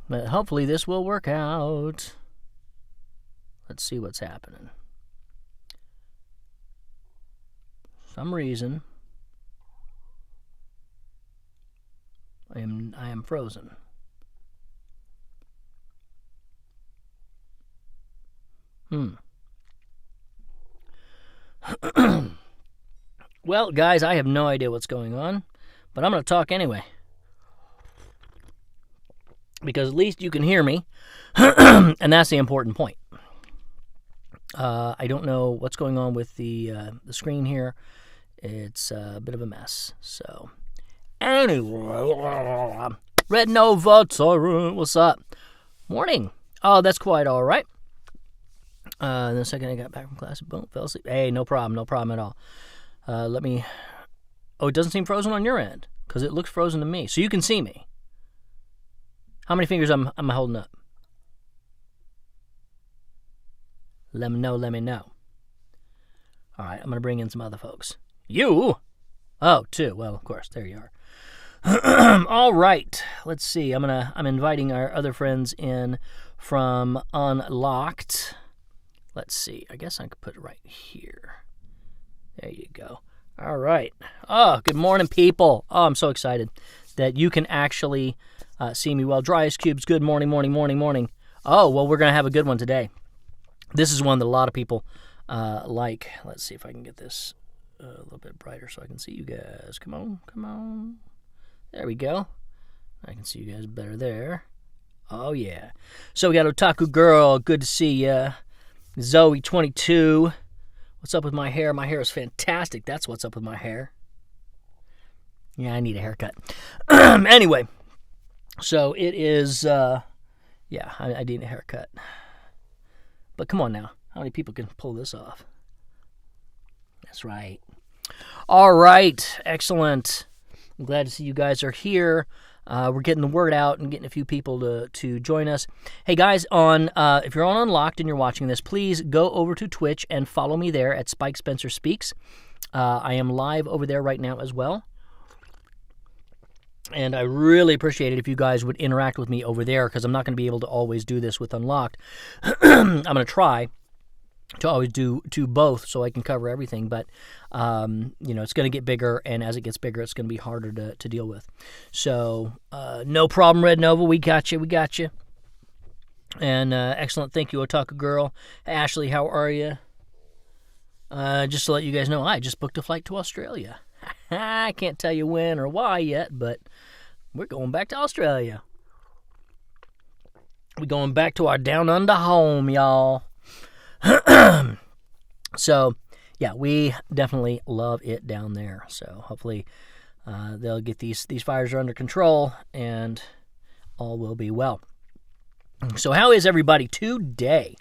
But hopefully this will work out. Let's see what's happening. Some reason I am frozen. Well, guys, I have no idea what's going on, but I'm going to talk anyway. Because at least you can hear me, and that's the important point. I don't know what's going on with the screen here. It's a bit of a mess. So, anyway, Red Nova, what's up? Morning. Oh, that's quite all right. The second I got back from class, boom, fell asleep. Hey, no problem at all. Let me. Oh, it doesn't seem frozen on your end because it looks frozen to me. So you can see me. How many fingers am I holding up? Let me know. All right, I'm going to bring in some other folks. You? Oh, two. Well, of course, there you are. All right, let's see. I'm inviting our other friends in from Unlocked. Let's see. I guess I could put it right here. There you go. All right. Oh, good morning, people. Oh, I'm so excited that you can actually see me well. Dry Ice Cubes, good morning. Oh, well, we're going to have a good one today. This is one that a lot of people like. Let's see if I can get this a little bit brighter so I can see you guys. Come on. There we go. I can see you guys better there. Oh, yeah. So we got Otaku Girl. Good to see ya. Zoe, 22. What's up with my hair? My hair is fantastic. That's what's up with my hair. Yeah, I need a haircut. Anyway, so it is, I need a haircut. But come on now. How many people can pull this off? That's right. All right. Excellent. I'm glad to see you guys are here. We're getting the word out and getting a few people to join us. Hey, guys, if you're on Unlocked and you're watching this, please go over to Twitch and follow me there at Spike Spencer Speaks. I am live over there right now as well. And I really appreciate it if you guys would interact with me over there because I'm not going to be able to always do this with Unlocked. I'm going to try to always do both so I can cover everything. But, it's going to get bigger, and as it gets bigger, it's going to be harder to deal with. So, no problem, Red Nova. We got you. And excellent. Thank you, Otaku Girl. Hey, Ashley, how are you? Just to let you guys know, I just booked a flight to Australia. I can't tell you when or why yet, but we're going back to Australia. We're going back to our down under home, y'all. So, yeah, we definitely love it down there. So hopefully they'll get these fires are under control and all will be well. So how is everybody today?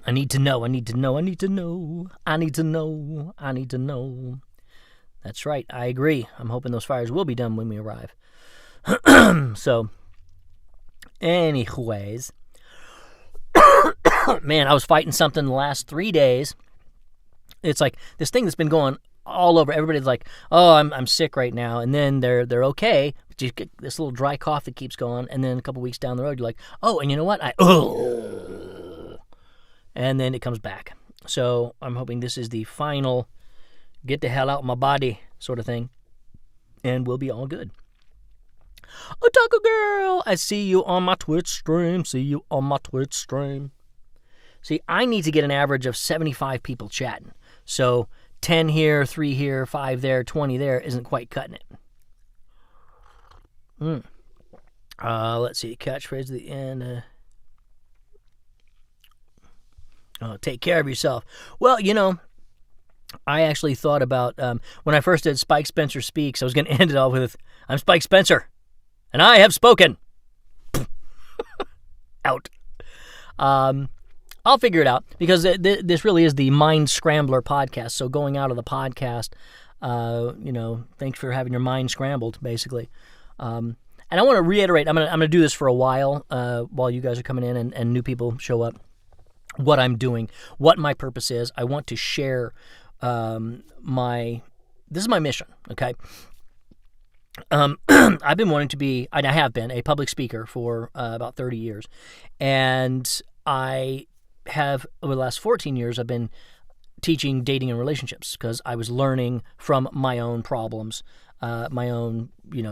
I need to know. That's right. I agree. I'm hoping those fires will be done when we arrive. So, anyways, man, I was fighting something the last 3 days. It's like this thing that's been going all over. Everybody's like, "Oh, I'm sick right now," and then they're okay. But you get this little dry cough that keeps going, and then a couple weeks down the road, you're like, "Oh, and you know what? And then it comes back." So I'm hoping this is the final get the hell out of my body sort of thing, and we'll be all good. Otaku Girl, I see you on my Twitch stream. See, I need to get an average of 75 people chatting. So 10 here, 3 here, 5 there, 20 there isn't quite cutting it. Let's see, catchphrase at the end. Take care of yourself. Well, I actually thought about, when I first did Spike Spencer Speaks, I was going to end it all with, "I'm Spike Spencer, and I have spoken." Out. I'll figure it out, because this really is the Mind Scrambler podcast, so going out of the podcast, thanks for having your mind scrambled, basically. And I want to reiterate, I'm gonna do this for a while you guys are coming in and new people show up, what I'm doing, what my purpose is. I want to share this is my mission, okay? I've been wanting to be, and I have been, a public speaker for about 30 years. And I have, over the last 14 years, I've been teaching dating and relationships because I was learning from my own problems, my own,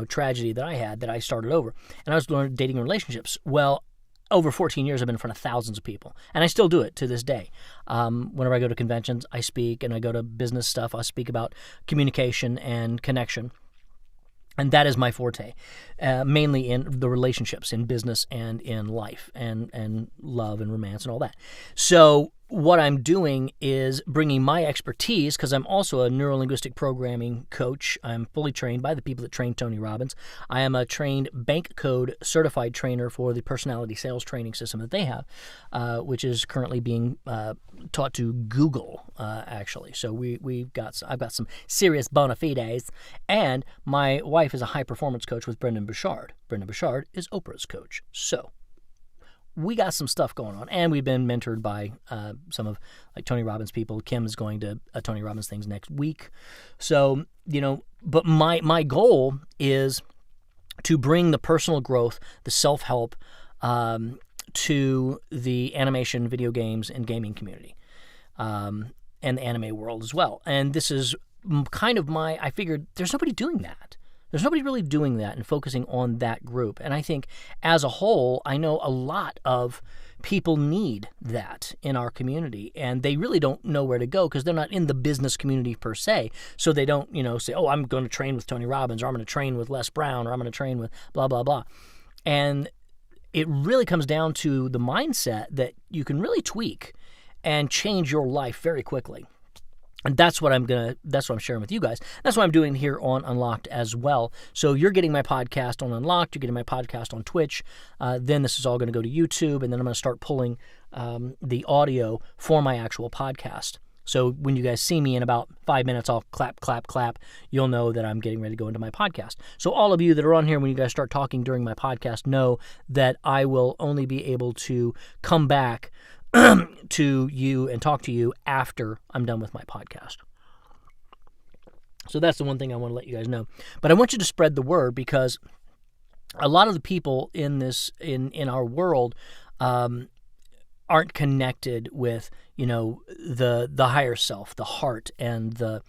tragedy that I had that I started over. And I was learning dating and relationships. Well, over 14 years, I've been in front of thousands of people, and I still do it to this day. Whenever I go to conventions, I speak, and I go to business stuff, I speak about communication and connection. And that is my forte, mainly in the relationships, in business and in life, and love and romance and all that. So what I'm doing is bringing my expertise, because I'm also a neuro-linguistic programming coach. I'm fully trained by the people that train Tony Robbins. I am a trained bank code certified trainer for the personality sales training system that they have, which is currently being taught to Google, actually. So I've got some serious bona fides, and my wife is a high-performance coach with Brendan Burchard. Brendan Burchard is Oprah's coach. So we got some stuff going on, and we've been mentored by some of Tony Robbins people. Kim is going to Tony Robbins things next week. So, but my goal is to bring the personal growth, the self-help to the animation, video games, and gaming community, and the anime world as well. And this is kind of I figured there's nobody doing that. There's nobody really doing that and focusing on that group. And I think as a whole, I know a lot of people need that in our community, and they really don't know where to go because they're not in the business community per se. So they don't, say, oh, I'm going to train with Tony Robbins, or I'm going to train with Les Brown, or I'm going to train with blah, blah, blah. And it really comes down to the mindset that you can really tweak and change your life very quickly. And that's what I'm sharing with you guys. That's what I'm doing here on Unlocked as well. So you're getting my podcast on Unlocked, you're getting my podcast on Twitch. Then this is all going to go to YouTube, and then I'm going to start pulling the audio for my actual podcast. So when you guys see me in about 5 minutes, I'll clap, clap, clap. You'll know that I'm getting ready to go into my podcast. So all of you that are on here, when you guys start talking during my podcast, know that I will only be able to come back to you and talk to you after I'm done with my podcast. So that's the one thing I want to let you guys know. But I want you to spread the word, because a lot of the people in our world aren't connected with the higher self, the heart, and the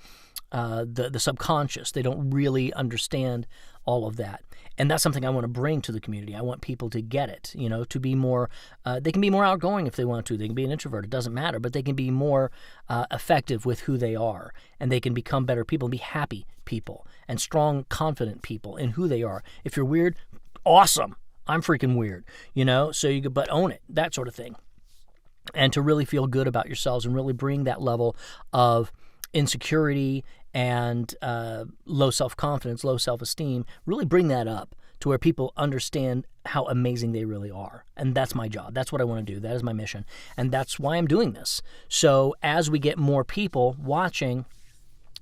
subconscious. They don't really understand all of that. And that's something I want to bring to the community. I want people to get it, to be more, they can be more outgoing if they want to. They can be an introvert. It doesn't matter. But they can be more effective with who they are. And they can become better people and be happy people and strong, confident people in who they are. If you're weird, awesome. I'm freaking weird, so but own it, that sort of thing. And to really feel good about yourselves and really bring that level of insecurity and low self-confidence, low self-esteem, really bring that up to where people understand how amazing they really are. And that's my job. That's what I want to do. That is my mission. And that's why I'm doing this. So as we get more people watching,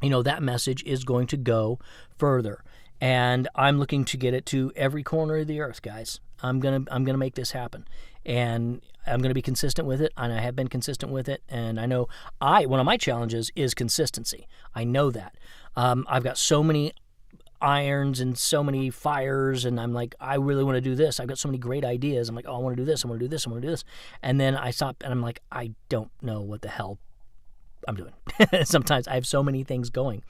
that message is going to go further. And I'm looking to get it to every corner of the earth, guys. I'm gonna make this happen. And I'm going to be consistent with it, and I have been consistent with it, and I know one of my challenges is consistency. I know that. I've got so many irons and so many fires, and I'm like, I really want to do this. I've got so many great ideas. I'm like, oh, I want to do this, I want to do this, I want to do this. And then I stop, and I'm like, I don't know what the hell I'm doing. Sometimes I have so many things going.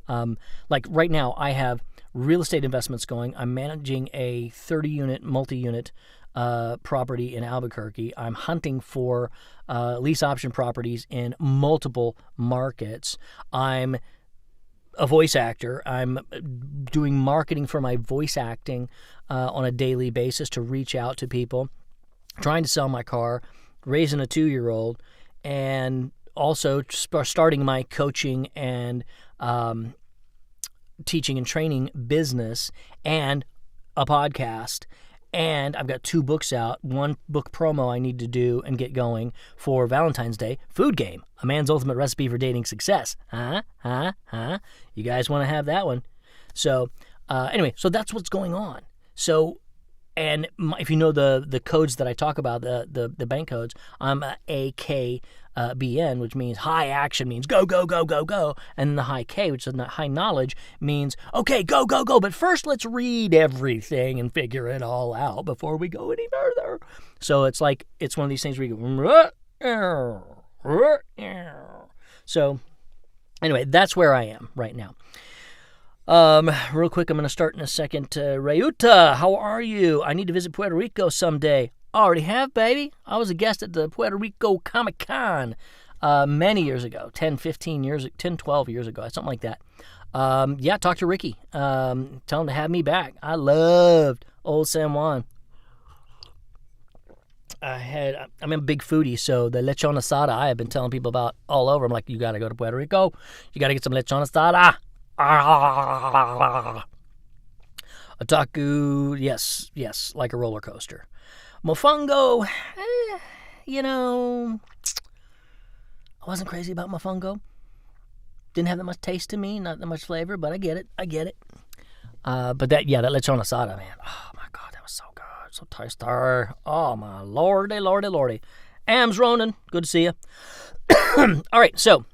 Like right now, I have real estate investments going. I'm managing a 30-unit, multi-unit property in Albuquerque. I'm hunting for lease option properties in multiple markets. I'm a voice actor. I'm doing marketing for my voice acting on a daily basis to reach out to people, trying to sell my car, raising a 2-year-old, and also starting my coaching and teaching and training business and a podcast. And I've got 2 books out, 1 book promo I need to do and get going for Valentine's Day. Food Game, A Man's Ultimate Recipe for Dating Success. You guys want to have that one. So anyway, so that's what's going on. So And if you know the codes that I talk about, the bank codes, I'm a AKBN, which means high action, means go, go, go, go, go. And the high K, which is high knowledge, means, okay, go, go, go. But first, let's read everything and figure it all out before we go any further. So it's like, it's one of these things where you go, so anyway, that's where I am right now. Real quick, I'm going to start in a second. Rayuta, how are you? I need to visit Puerto Rico someday. Already have, baby. I was a guest at the Puerto Rico Comic-Con many years ago, 12 years ago, something like that. Yeah, talk to Ricky. Tell him to have me back. I loved old San Juan. I'm a big foodie, so the lechon asada I have been telling people about all over. I'm like, you got to go to Puerto Rico. You got to get some lechon asada. Otaku, yes, like a roller coaster. Mofongo, I wasn't crazy about mofongo. Didn't have that much taste to me, not that much flavor, but I get it. But that lechon asada, man. Oh my God, that was so good, so tasty. Oh my lordy. Ams Ronan, good to see you. All right, so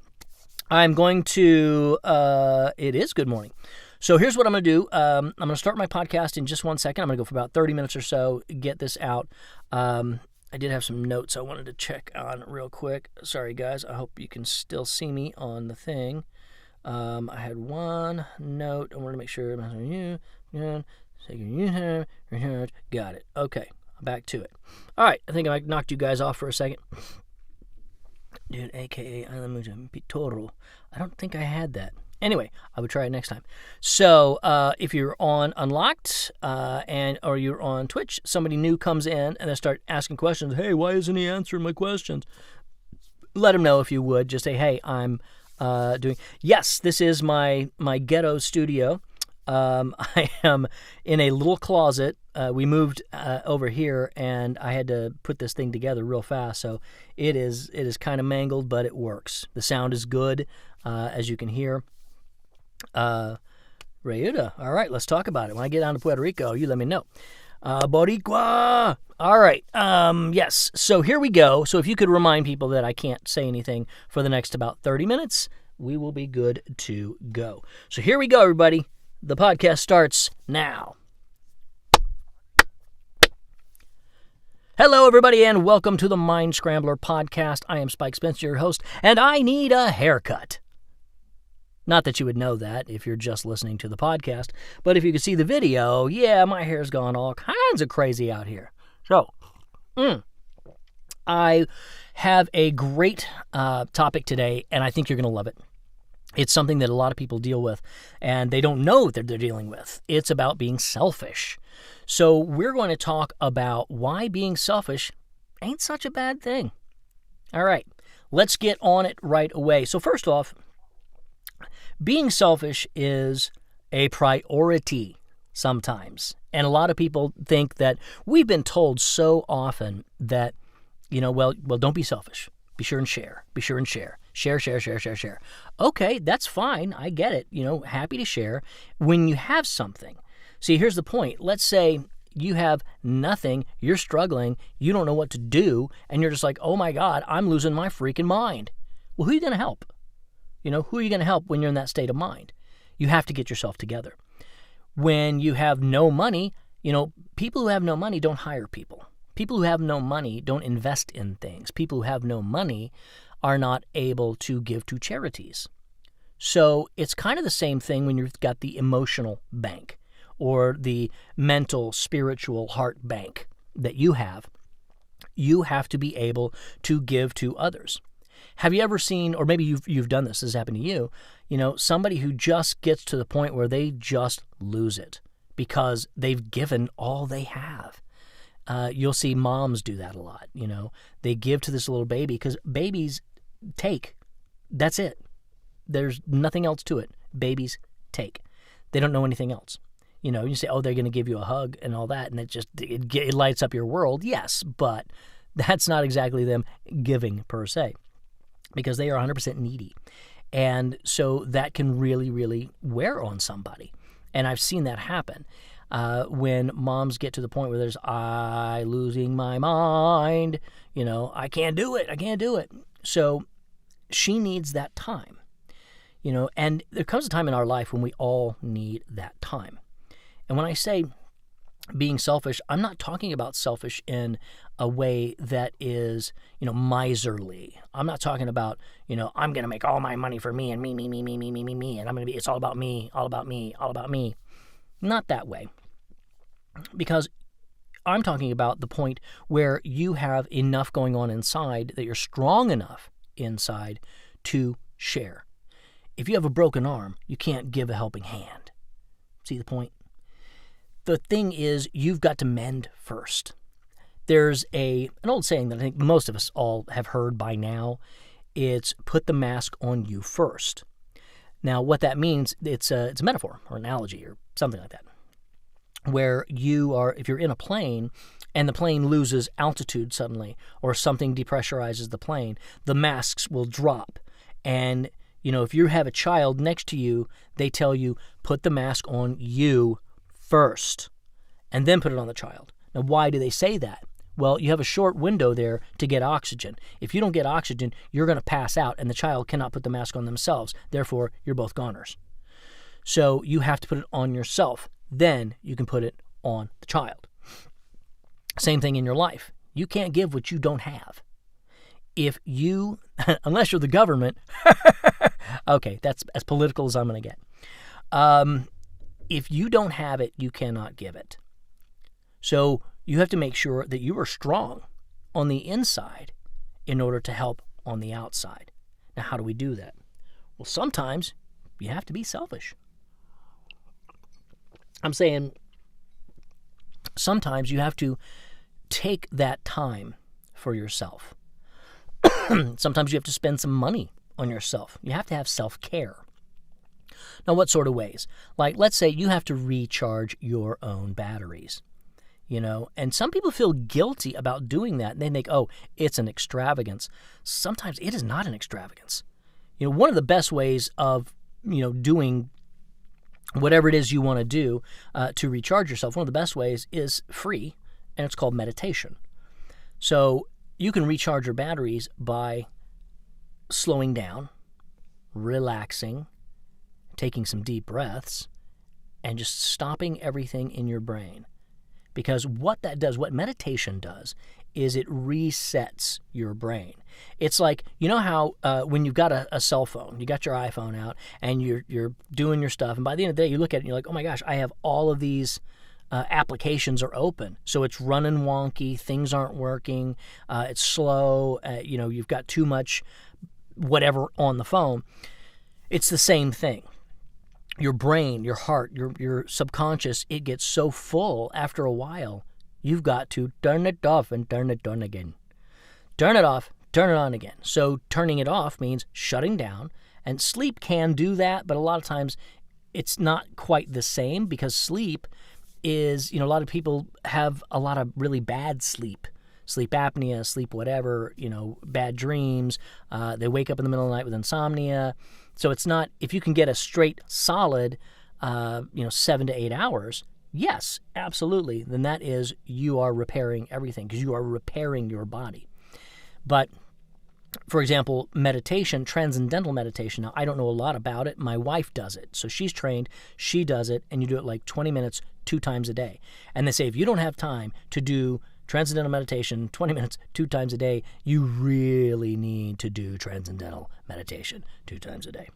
I'm going to, it is good morning. So here's what I'm going to do. I'm going to start my podcast in just 1 second. I'm going to go for about 30 minutes or so, get this out. I did have some notes I wanted to check on real quick. Sorry, guys. I hope you can still see me on the thing. I had one note. I wanted to make sure. Got it. Okay, back to it. All right, I think I knocked you guys off for a second. Dude, a.k.a. Pitoro. I don't think I had that. Anyway, I would try it next time. So if you're on Unlocked or you're on Twitch, somebody new comes in and they start asking questions. Hey, why isn't he answering my questions? Let him know if you would. Just say, hey, I'm doing... Yes, this is my ghetto studio. I am in a little closet. We moved over here, and I had to put this thing together real fast. So it is kind of mangled, but it works. The sound is good, as you can hear. Rayuta, all right, let's talk about it. When I get down to Puerto Rico, you let me know. Boricua. All right. Yes. So here we go. So if you could remind people that I can't say anything for the next about 30 minutes, we will be good to go. So here we go, everybody. The podcast starts now. Hello, everybody, and welcome to the Mind Scrambler podcast. I am Spike Spencer, your host, and I need a haircut. Not that you would know that if you're just listening to the podcast, but if you could see the video, yeah, my hair's gone all kinds of crazy out here. So, I have a great topic today, and I think you're going to love it. It's something that a lot of people deal with, and they don't know that they're dealing with. It's about being selfish. So we're going to talk about why being selfish ain't such a bad thing. All right, let's get on it right away. So first off, being selfish is a priority sometimes. And a lot of people think that we've been told so often that, well, don't be selfish. Be sure and share. Be sure and share. Share. Okay, that's fine. I get it. Happy to share when you have something. See, here's the point. Let's say you have nothing, you're struggling, you don't know what to do, and you're just like, oh my God, I'm losing my freaking mind. Well, who are you going to help? Who are you going to help when you're in that state of mind? You have to get yourself together. When you have no money, people who have no money don't hire people. People who have no money don't invest in things. People who have no money are not able to give to charities. So it's kind of the same thing when you've got the emotional bank or the mental, spiritual heart bank that you have. You have to be able to give to others. Have you ever seen, or maybe you've done this has happened to you, somebody who just gets to the point where they just lose it because they've given all they have. You'll see moms do that a lot. They give to this little baby because babies take. That's it. There's nothing else to it. Babies take. They don't know anything else. You say, oh, they're going to give you a hug and all that, and it lights up your world. Yes, but that's not exactly them giving per se, because they are 100% needy. And so that can really, really wear on somebody. And I've seen that happen. when moms get to the point where there's, I losing my mind, I can't do it. So she needs that time, and there comes a time in our life when we all need that time. And when I say being selfish, I'm not talking about selfish in a way that is, miserly. I'm not talking about, I'm going to make all my money for me and me, and it's all about me. Not that way. Because I'm talking about the point where you have enough going on inside that you're strong enough inside to share. If you have a broken arm, you can't give a helping hand. See the point? The thing is, you've got to mend first. There's an old saying that I think most of us all have heard by now. It's put the mask on you first. Now, what that means, it's a metaphor or analogy or something like that, where if you're in a plane and the plane loses altitude suddenly or something depressurizes the plane, the masks will drop. And, if you have a child next to you, they tell you, put the mask on you first, and then put it on the child. Now, why do they say that? Well, you have a short window there to get oxygen. If you don't get oxygen, you're going to pass out, and the child cannot put the mask on themselves. Therefore, you're both goners. So you have to put it on yourself. Then you can put it on the child. Same thing in your life. You can't give what you don't have. If you, unless you're the government, okay, that's as political as I'm going to get. If you don't have it, you cannot give it. So you have to make sure that you are strong on the inside in order to help on the outside. Now, how do we do that? Well, sometimes you have to be selfish. I'm saying sometimes you have to take that time for yourself. Sometimes you have to spend some money on yourself. You have to have self-care. Now, what sort of ways? Like, let's say you have to recharge your own batteries, and some people feel guilty about doing that. And they think, oh, it's an extravagance. Sometimes it is not an extravagance. One of the best ways of, doing whatever it is you want to do to recharge yourself, one of the best ways is free, and it's called meditation. So you can recharge your batteries by slowing down, relaxing, taking some deep breaths, and just stopping everything in your brain. Because what that does, what meditation does, is it resets your brain. It's like, how when you've got a cell phone, you got your iPhone out, and you're doing your stuff, and by the end of the day, you look at it and you're like, oh my gosh, I have all of these applications are open. So it's running wonky, things aren't working, it's slow, you've got too much whatever on the phone. It's the same thing. Your brain, your heart, your subconscious, it gets so full after a while, you've got to turn it off and turn it on again. Turn it off, turn it on again. So turning it off means shutting down, and sleep can do that, but a lot of times it's not quite the same, because sleep is, a lot of people have a lot of really bad sleep apnea, sleep whatever, bad dreams. They wake up in the middle of the night with insomnia. So it's not, if you can get a straight, solid, 7 to 8 hours, yes, absolutely, then that is, you are repairing everything, because you are repairing your body. But, for example, meditation, transcendental meditation, now I don't know a lot about it. My wife does it. So she's trained, she does it, and you do it like 20 minutes, 2 times a day. And they say if you don't have time to do transcendental meditation 20 minutes 2 times a day, you really need to do transcendental meditation 2 times a day.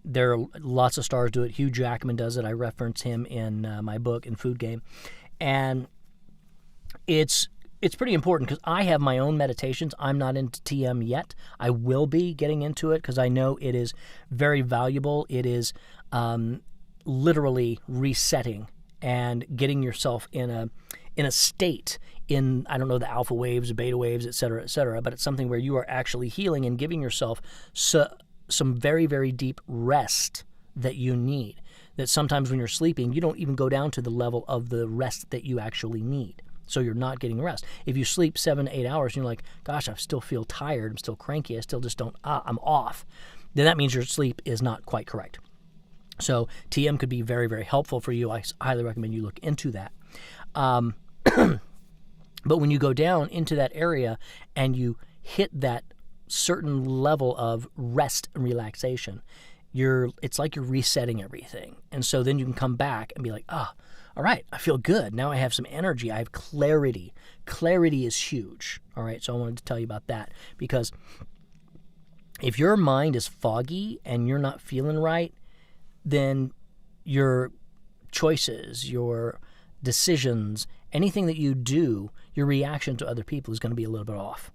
There are lots of stars do it. Hugh Jackman does it. I reference him in my book, in Food Game. And it's pretty important, because I have my own meditations. I'm not into TM yet. I will be getting into it, because I know it is very valuable. It is literally resetting and getting yourself in a state, in, I don't know, the alpha waves, beta waves, et cetera, but it's something where you are actually healing and giving yourself some very, very deep rest that you need. That sometimes when you're sleeping, you don't even go down to the level of the rest that you actually need. So you're not getting rest. If you sleep 7 to 8 hours and you're like, gosh, I still feel tired, I'm still cranky, I still just don't, I'm off, then that means your sleep is not quite correct. So TM could be very, very helpful for you. I highly recommend you look into that. But when you go down into that area and you hit that certain level of rest and relaxation, it's like you're resetting everything. And so then you can come back and be like, all right, I feel good. Now I have some energy. I have clarity. Clarity is huge. All right, so I wanted to tell you about that, because if your mind is foggy and you're not feeling right, then your choices, your decisions, anything that you do, your reaction to other people is going to be a little bit off.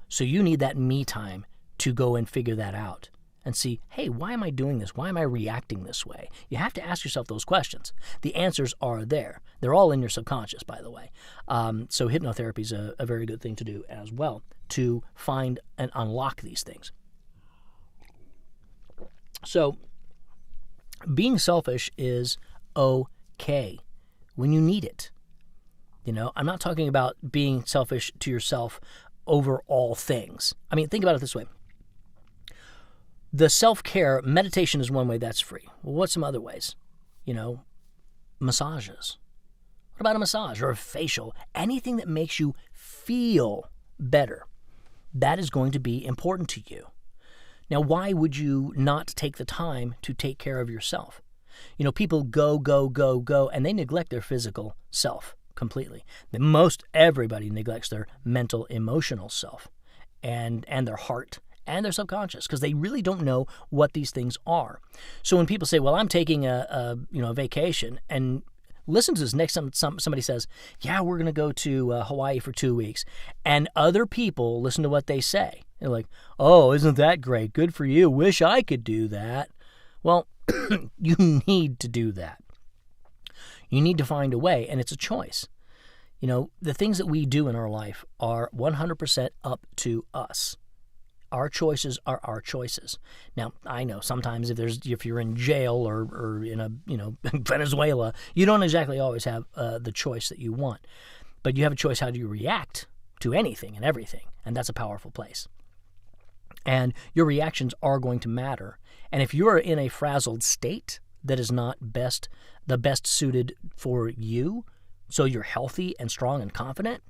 So you need that me time to go and figure that out and see, hey, why am I doing this? Why am I reacting this way? You have to ask yourself those questions. The answers are there. They're all in your subconscious, by the way. So hypnotherapy is a very good thing to do as well, to find and unlock these things. So being selfish is okay when you need it. I'm not talking about being selfish to yourself over all things. I mean, think about it this way. The self-care, meditation is one way that's free. Well, what's some other ways? Massages. What about a massage or a facial? Anything that makes you feel better. That is going to be important to you. Now, why would you not take the time to take care of yourself? People go, and they neglect their physical self completely. Most everybody neglects their mental, emotional self and their heart and their subconscious, because they really don't know what these things are. So when people say, well, I'm taking a vacation, and listen to this, next time somebody says, yeah, we're going to go to Hawaii for 2 weeks, and other people listen to what they say. They're like, oh, isn't that great? Good for you. Wish I could do that. Well, you need to do that. You need to find a way, and it's a choice. The things that we do in our life are 100% up to us. Our choices are our choices. Now, I know sometimes if you're in jail or in Venezuela, you don't exactly always have the choice that you want. But you have a choice how do you react to anything and everything, and that's a powerful place. And your reactions are going to matter. And if you're in a frazzled state that is not the best suited for you, so you're healthy and strong and confident,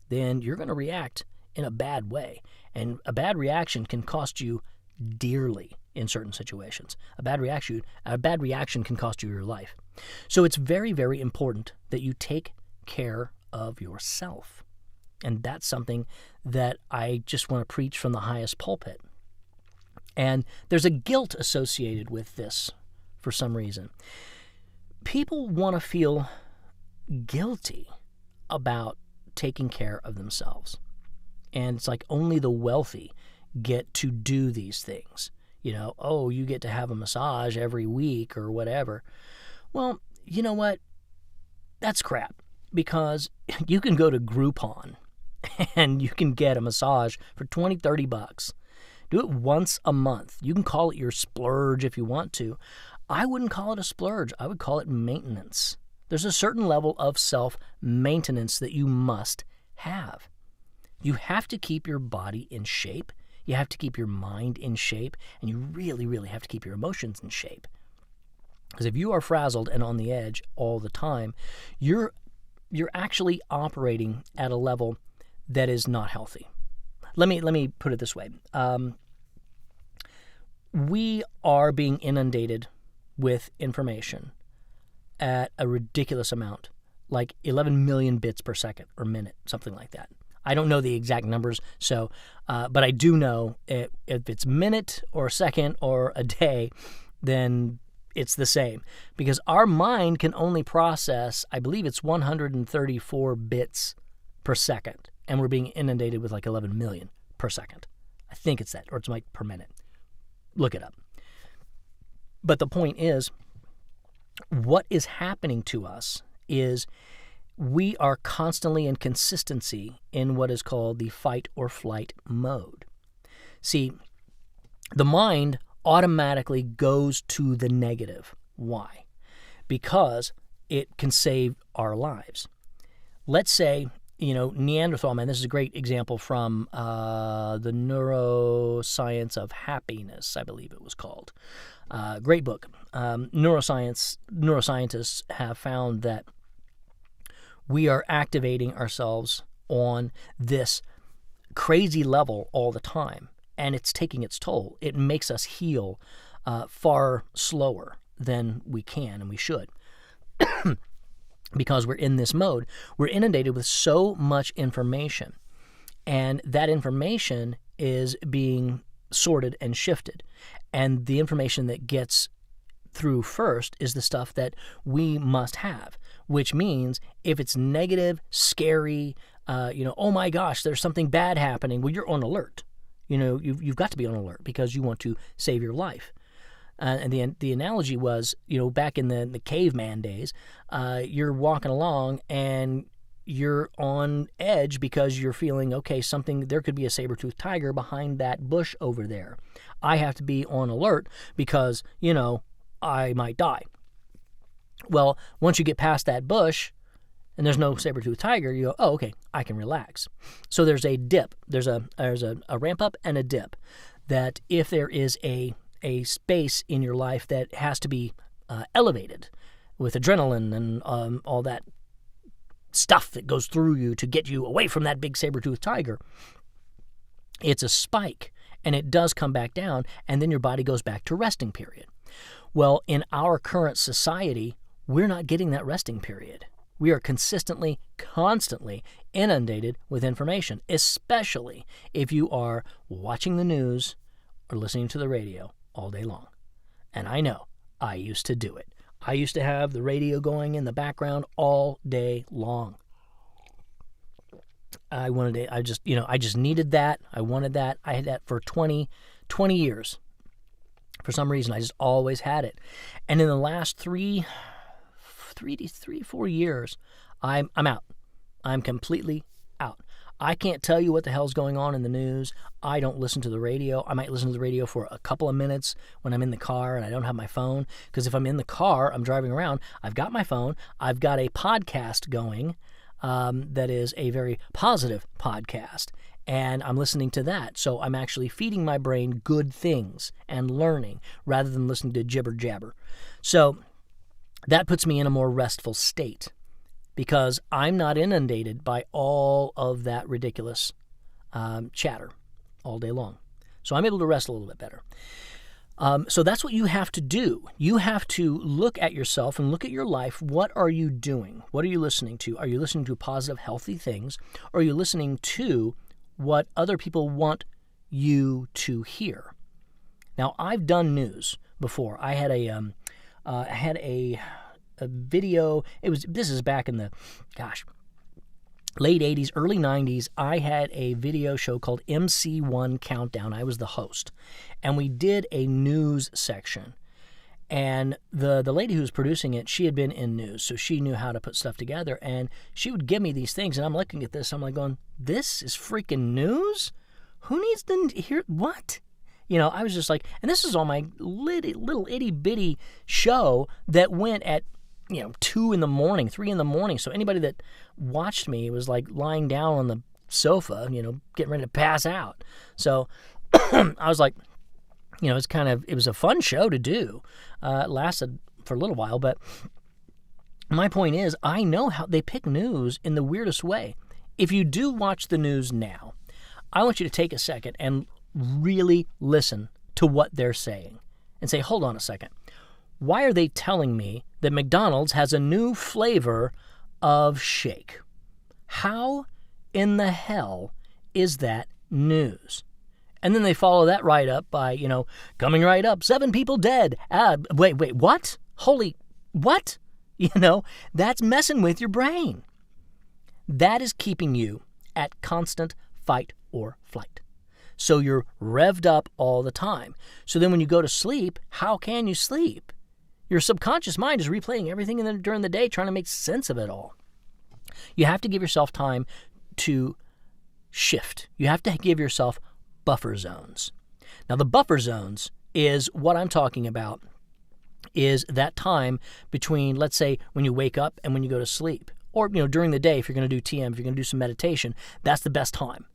then you're going to react in a bad way. And a bad reaction can cost you dearly in certain situations. A bad reaction can cost you your life. So it's very, very important that you take care of yourself. And that's something that I just want to preach from the highest pulpit. And there's a guilt associated with this for some reason. People want to feel guilty about taking care of themselves. And it's like only the wealthy get to do these things. You get to have a massage every week or whatever. Well, you know what? That's crap, because you can go to Groupon and you can get a massage for $20-$30. Do it once a month. You can call it your splurge if you want to. I wouldn't call it a splurge. I would call it maintenance. There's a certain level of self-maintenance that you must have. You have to keep your body in shape. You have to keep your mind in shape. And you really, really have to keep your emotions in shape. Because if you are frazzled and on the edge all the time, you're actually operating at a level that is not healthy. Let me put it this way. We are being inundated with information at a ridiculous amount, like 11 million bits per second or minute, something like that. I don't know the exact numbers, but I do know if it's minute or second or a day, then it's the same. Because our mind can only process, I believe it's 134 bits per second, and we're being inundated with like 11 million per second. I think it's that, or it's like per minute. Look it up. But the point is, what is happening to us is we are constantly in consistency in what is called the fight or flight mode. See, the mind automatically goes to the negative. Why? Because it can save our lives. Let's say Neanderthal man, this is a great example from the Neuroscience of Happiness, I believe it was called. Great book. Neuroscientists have found that we are activating ourselves on this crazy level all the time, and it's taking its toll. It makes us heal far slower than we can and we should. Because we're in this mode, we're inundated with so much information, and that information is being sorted and shifted. And the information that gets through first is the stuff that we must have, which means if it's negative, scary, oh my gosh, there's something bad happening, well, you're on alert. You've got to be on alert because you want to save your life. And the analogy was, back in the caveman days, you're walking along and you're on edge because you're feeling, okay, there could be a saber-toothed tiger behind that bush over there. I have to be on alert because, I might die. Well, once you get past that bush and there's no saber-toothed tiger, you go, oh, okay, I can relax. So there's a dip. There's a ramp up and a dip that if there is a space in your life that has to be elevated with adrenaline and all that stuff that goes through you to get you away from that big saber-toothed tiger, it's a spike, and it does come back down, and then your body goes back to resting period. Well, in our current society, we're not getting that resting period. We are constantly inundated with information, especially if you are watching the news or listening to the radio all day long. And I know, I used to do it. I used to have the radio going in the background all day long. I just needed that. I wanted that. I had that for 20 years. For some reason, I just always had it. And in the last 3 to 4 years, I'm out. I'm completely out. I can't tell you what the hell's going on in the news. I don't listen to the radio. I might listen to the radio for a couple of minutes when I'm in the car and I don't have my phone. Because if I'm in the car, I'm driving around, I've got my phone. I've got a podcast going that is a very positive podcast. And I'm listening to that. So I'm actually feeding my brain good things and learning rather than listening to jibber jabber. So that puts me in a more restful state, because I'm not inundated by all of that ridiculous chatter all day long. So I'm able to rest a little bit better. So that's what you have to do. You have to look at yourself and look at your life. What are you doing? What are you listening to? Are you listening to positive, healthy things? Or are you listening to what other people want you to hear? Now, I've done news before. I had a video. This is back in the late 80s, early 90s. I had a video show called MC1 Countdown. I was the host, and we did a news section. And the lady who was producing it, she had been in news, so she knew how to put stuff together. And she would give me these things, and I'm looking at this. I'm like going, this is freaking news? Who needs to hear what? I was just like, and this is on my little itty-bitty show that went at 2 in the morning, 3 in the morning. So anybody that watched me was like lying down on the sofa, getting ready to pass out. So I was like, it was a fun show to do. It lasted for a little while, but my point is, I know how they pick news in the weirdest way. If you do watch the news now, I want you to take a second and really listen to what they're saying and say, hold on a second. Why are they telling me that McDonald's has a new flavor of shake? How in the hell is that news? And then they follow that right up by, coming right up, 7 people dead. Wait, what? Holy, what? That's messing with your brain. That is keeping you at constant fight or flight. So you're revved up all the time. So then when you go to sleep, how can you sleep? Your subconscious mind is replaying everything during the day, trying to make sense of it all. You have to give yourself time to shift. You have to give yourself buffer zones. Now, the buffer zones is what I'm talking about, is that time between, let's say, when you wake up and when you go to sleep, or, during the day, if you're going to do TM, if you're going to do some meditation, that's the best time.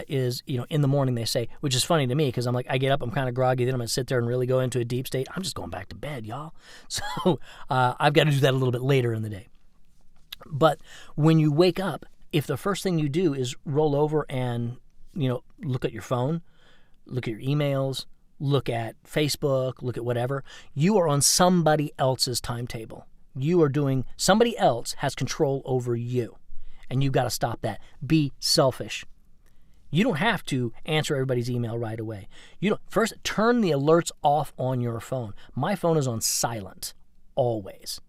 Is, in the morning, they say, which is funny to me because I'm like, I get up, I'm kind of groggy, then I'm going to sit there and really go into a deep state. I'm just going back to bed, y'all. So I've got to do that a little bit later in the day. But when you wake up, if the first thing you do is roll over and, look at your phone, look at your emails, look at Facebook, look at whatever, you are on somebody else's timetable. Somebody else has control over you, and you've got to stop that. Be selfish. You don't have to answer everybody's email right away. First, turn the alerts off on your phone. My phone is on silent, always.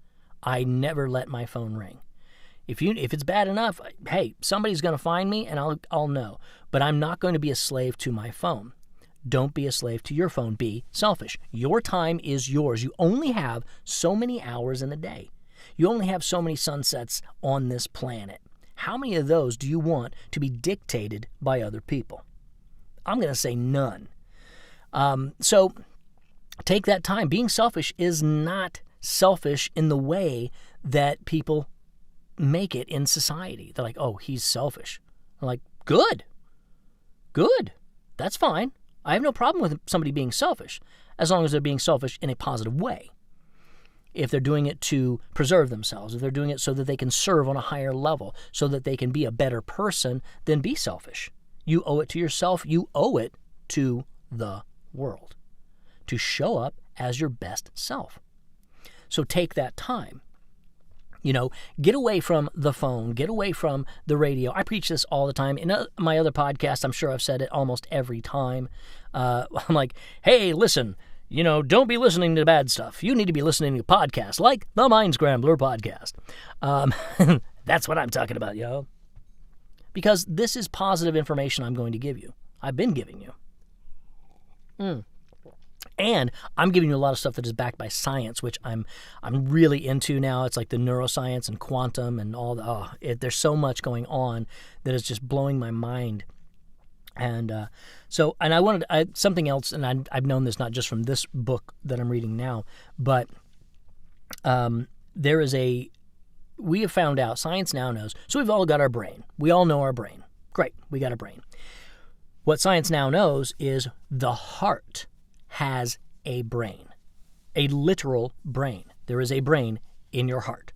I never let my phone ring. If it's bad enough, hey, somebody's going to find me, and I'll know. But I'm not going to be a slave to my phone. Don't be a slave to your phone. Be selfish. Your time is yours. You only have so many hours in a day. You only have so many sunsets on this planet. How many of those do you want to be dictated by other people? I'm going to say none. So take that time. Being selfish is not selfish in the way that people make it in society. They're like, oh, he's selfish. I'm like, good. That's fine. I have no problem with somebody being selfish as long as they're being selfish in a positive way. If they're doing it to preserve themselves, if they're doing it so that they can serve on a higher level, so that they can be a better person, then be selfish. You owe it to yourself. You owe it to the world to show up as your best self. So take that time. Get away from the phone, get away from the radio. I preach this all the time. In my other podcast, I'm sure I've said it almost every time. I'm like, hey, listen, don't be listening to bad stuff. You need to be listening to podcasts like the Mind Scrambler podcast. That's what I'm talking about, yo. Because this is positive information I'm going to give you. I've been giving you. And I'm giving you a lot of stuff that is backed by science, which I'm really into now. It's like the neuroscience and quantum and all there's so much going on that is just blowing my mind. And I wanted something else, and I've known this not just from this book that I'm reading now, but we have found out, science now knows, so we've all got our brain. We all know our brain. Great, we got a brain. What science now knows is the heart has a brain, a literal brain. There is a brain in your heart.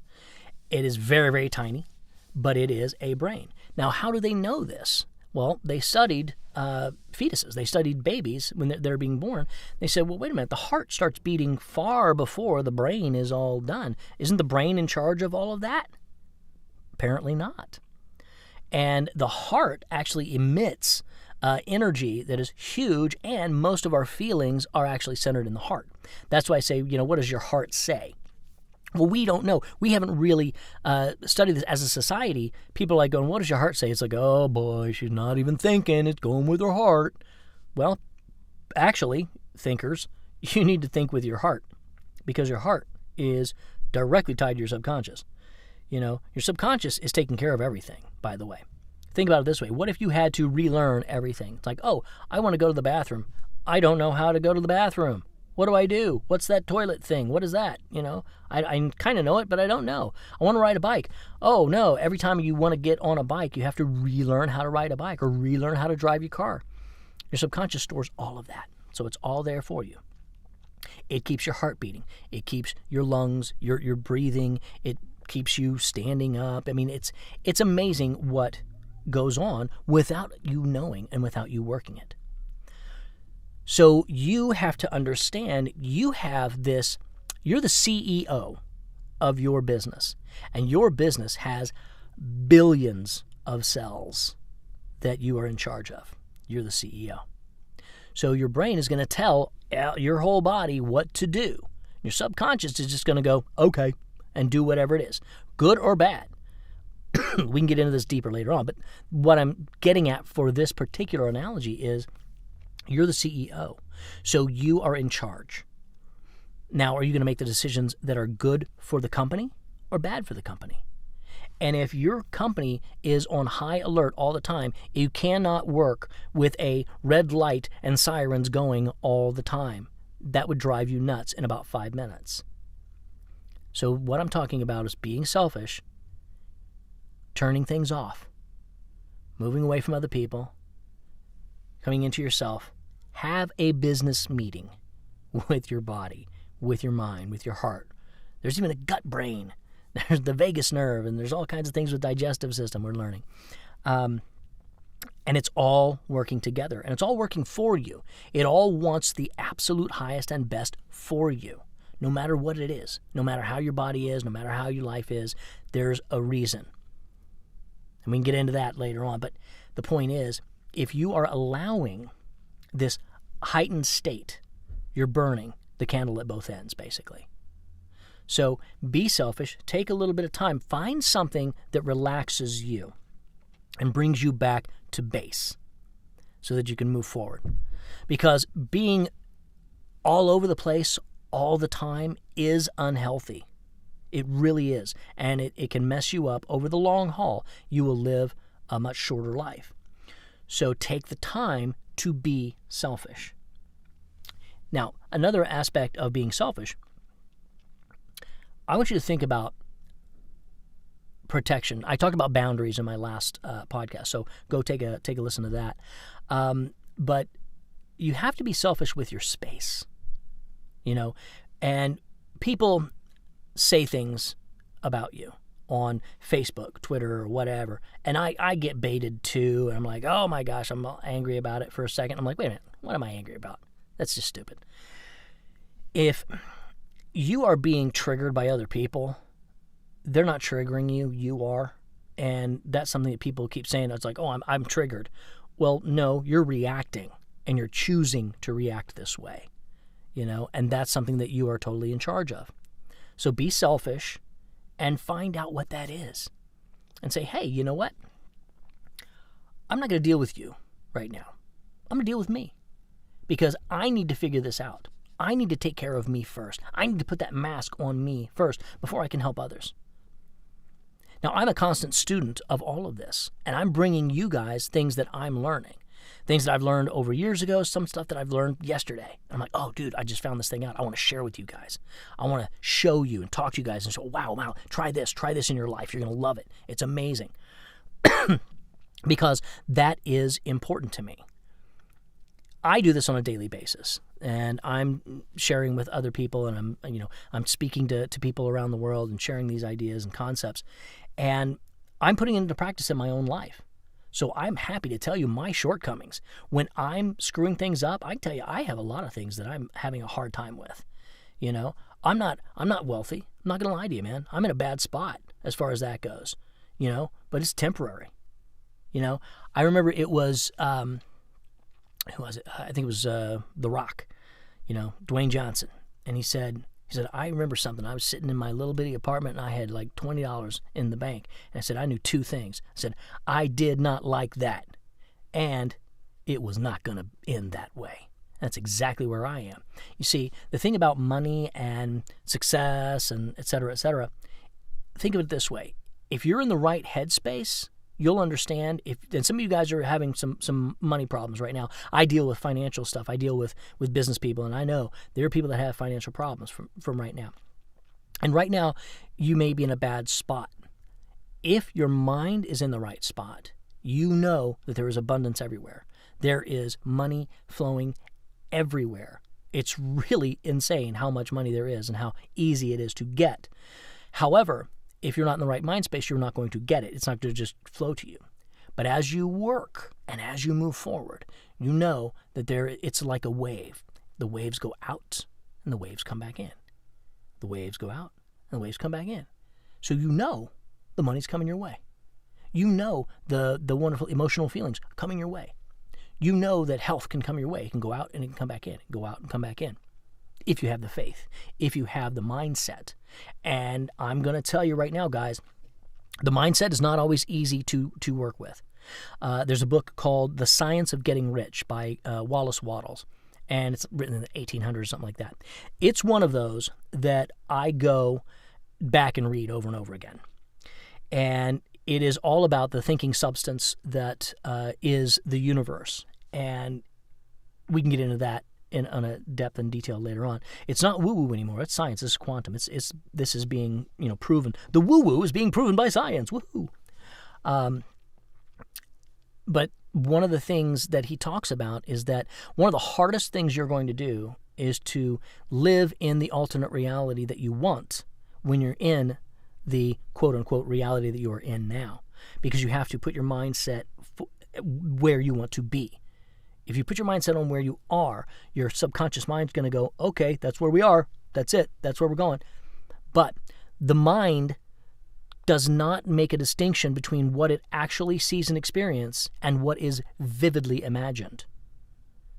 It is very, very tiny, but it is a brain. Now, how do they know this? Well, they studied fetuses. They studied babies when they're being born. They said, well, wait a minute, the heart starts beating far before the brain is all done. Isn't the brain in charge of all of that? Apparently not. And the heart actually emits energy that is huge, and most of our feelings are actually centered in the heart. That's why I say, what does your heart say? Well, we don't know. We haven't really studied this as a society. People are like going, what does your heart say? It's like, oh boy, she's not even thinking. It's going with her heart. Well, actually, thinkers, you need to think with your heart, because your heart is directly tied to your subconscious. Your subconscious is taking care of everything, by the way. Think about it this way. What if you had to relearn everything? It's like, oh, I want to go to the bathroom. I don't know how to go to the bathroom. What do I do? What's that toilet thing? What is that? I kind of know it, but I don't know. I want to ride a bike. Oh, no. Every time you want to get on a bike, you have to relearn how to ride a bike or relearn how to drive your car. Your subconscious stores all of that. So it's all there for you. It keeps your heart beating. It keeps your lungs, your breathing. It keeps you standing up. I mean, it's amazing what goes on without you knowing and without you working it. So you have to understand you're the CEO of your business, and your business has billions of cells that you are in charge of. You're the CEO. So your brain is going to tell your whole body what to do. Your subconscious is just going to go, okay, and do whatever it is, good or bad. We can get into this deeper later on, but what I'm getting at for this particular analogy is you're the CEO, so you are in charge. Now, are you going to make the decisions that are good for the company or bad for the company? And if your company is on high alert all the time, you cannot work with a red light and sirens going all the time. That would drive you nuts in about 5 minutes. So what I'm talking about is being selfish. turning things off, moving away from other people, coming into yourself. Have a business meeting with your body, with your mind, with your heart. There's even a gut brain. There's the vagus nerve, and there's all kinds of things with digestive system we're learning. And it's all working together, and it's all working for you. It all wants the absolute highest and best for you, no matter what it is, no matter how your body is, no matter how your life is. There's a reason. And we can get into that later on, but the point is, if you are allowing this heightened state, you're burning the candle at both ends, basically. So be selfish, take a little bit of time, find something that relaxes you and brings you back to base so that you can move forward. Because being all over the place all the time is unhealthy. It really is. And it can mess you up. Over the long haul, you will live a much shorter life. So take the time to be selfish. Now, another aspect of being selfish, I want you to think about protection. I talked about boundaries in my last podcast, so go take a listen to that. But you have to be selfish with your space, and people say things about you on Facebook, Twitter, or whatever, and I get baited too, and I'm like, oh my gosh, I'm angry about it for a second. I'm like, wait a minute, what am I angry about? That's just stupid. If you are being triggered by other people, they're not triggering you, you are. And that's something that people keep saying. It's like, oh, I'm triggered. Well, no, you're reacting, and you're choosing to react this way, and that's something that you are totally in charge of. So be selfish and find out what that is and say, hey, you know what? I'm not going to deal with you right now. I'm going to deal with me because I need to figure this out. I need to take care of me first. I need to put that mask on me first before I can help others. Now, I'm a constant student of all of this, and I'm bringing you guys things that I'm learning, things that I've learned over years ago, some stuff that I've learned yesterday. I'm like, oh, dude, I just found this thing out. I want to share with you guys. I want to show you and talk to you guys and say, wow, try this in your life. You're going to love it. It's amazing. Because that is important to me. I do this on a daily basis, and I'm sharing with other people, and I'm speaking to people around the world and sharing these ideas and concepts, and I'm putting it into practice in my own life. So I'm happy to tell you my shortcomings. When I'm screwing things up, I can tell you I have a lot of things that I'm having a hard time with. I'm not wealthy. I'm not going to lie to you, man. I'm in a bad spot as far as that goes, but it's temporary. I remember it was, who was it? I think it was The Rock, Dwayne Johnson. And he said, I remember something. I was sitting in my little bitty apartment and I had like $20 in the bank. And I said, I knew two things. I said, I did not like that. And it was not going to end that way. That's exactly where I am. You see, the thing about money and success and et cetera, think of it this way. If you're in the right headspace, you'll understand. And some of you guys are having some money problems right now. I deal with financial stuff. I deal with business people, and I know there are people that have financial problems from right now. And right now, you may be in a bad spot. If your mind is in the right spot, you know that there is abundance everywhere. There is money flowing everywhere. It's really insane how much money there is and how easy it is to get. However, if you're not in the right mind space, you're not going to get it. It's not going to just flow to you. But as you work and as you move forward, you know that it's like a wave. The waves go out and the waves come back in. The waves go out and the waves come back in. So you know the money's coming your way. You know the wonderful emotional feelings coming your way. You know that health can come your way. It can go out and it can come back in. Go out and come back in. If you have the faith, if you have the mindset. And I'm going to tell you right now, guys, the mindset is not always easy to work with. There's a book called The Science of Getting Rich by Wallace Wattles, and it's written in the 1800s or something like that. It's one of those that I go back and read over and over again. And it is all about the thinking substance that is the universe. And we can get into that on a depth and detail later on. It's not woo-woo anymore. It's science. This is quantum. This is being proven. The woo-woo is being proven by science. Woohoo! But one of the things that he talks about is that one of the hardest things you're going to do is to live in the alternate reality that you want when you're in the quote-unquote reality that you are in now, because you have to put your mindset where you want to be. If you put your mindset on where you are, your subconscious mind's going to go, okay, that's where we are. That's it. That's where we're going. But the mind does not make a distinction between what it actually sees and experiences and what is vividly imagined.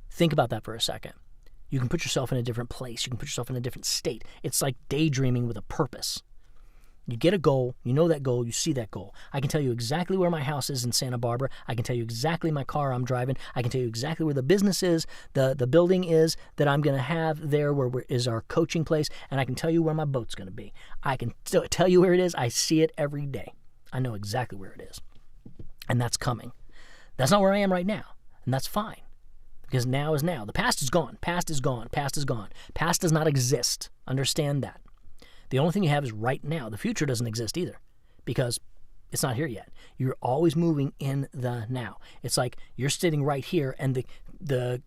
Think about that for a second. You can put yourself in a different place. You can put yourself in a different state. It's like daydreaming with a purpose. You get a goal, you know that goal, you see that goal. I can tell you exactly where my house is in Santa Barbara. I can tell you exactly my car I'm driving. I can tell you exactly where the business is, the building is that I'm going to have there, where is our coaching place, and I can tell you where my boat's going to be. I can tell you where it is. I see it every day. I know exactly where it is. And that's coming. That's not where I am right now, and that's fine, because now is now. The past is gone. Past is gone. Past is gone. Past does not exist. Understand that. The only thing you have is right now. The future doesn't exist either, because it's not here yet. You're always moving in the now. It's like you're sitting right here, and the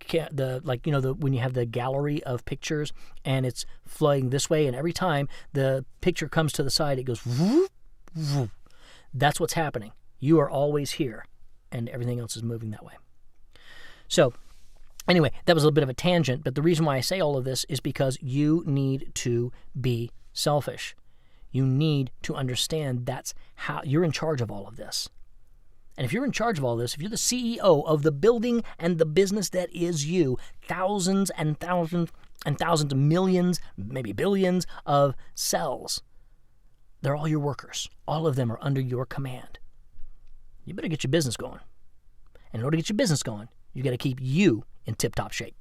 like, you know, when you have the gallery of pictures and it's flowing this way, and every time the picture comes to the side, it goes whoop, whoop. That's what's happening. You are always here, and everything else is moving that way. So anyway, that was a little bit of a tangent, but the reason why I say all of this is because you need to be selfish. You need to understand that's how you're in charge of all of this. And if you're in charge of all this, if you're the CEO of the building and the business that is you, thousands and thousands and thousands of millions, maybe billions of cells, they're all your workers. All of them are under your command. You better get your business going. And in order to get your business going, you got to keep you in tip-top shape.